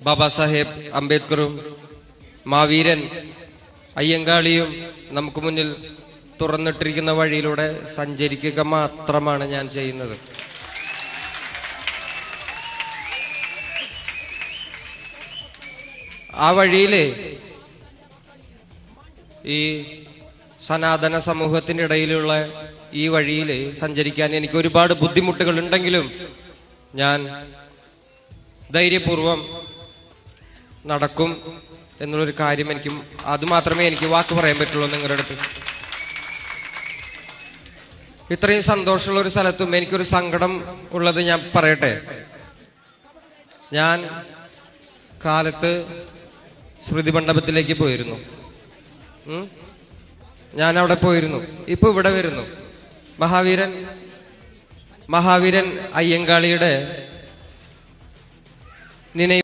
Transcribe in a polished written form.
ബാബാ സാഹേബ് അംബേദ്കറും മാവീരൻ അയ്യങ്കാളിയും നമുക്ക് മുന്നിൽ തുറന്നിട്ടിരിക്കുന്ന വഴിയിലൂടെ സഞ്ചരിക്കുക മാത്രമാണ് ഞാൻ ചെയ്യുന്നത്. ആ വഴിയില് ഈ സനാതന സമൂഹത്തിന്റെ ഇടയിലുള്ള ഈ വഴിയിൽ സഞ്ചരിക്കാൻ എനിക്ക് ഒരുപാട് ബുദ്ധിമുട്ടുകൾ ഉണ്ടെങ്കിലും ഞാൻ ധൈര്യപൂർവം നടക്കും എന്നുള്ളൊരു കാര്യം അത് മാത്രമേ എനിക്ക് വാക്ക് പറയാൻ പറ്റുള്ളൂ നിങ്ങളുടെ അടുത്ത്. ഇത്രയും സന്തോഷമുള്ള ഒരു സ്ഥലത്തും എനിക്കൊരു സങ്കടം ഉള്ളത് ഞാൻ പറയട്ടെ. ഞാൻ കാലത്ത് സ്മൃതി മണ്ഡപത്തിലേക്ക് പോയിരുന്നു. ഞാൻ അവിടെ പോയിരുന്നു. ഇപ്പൊ ഇവിടെ വരുന്നു. മഹാവീരൻ അയ്യങ്കാളിയുടെ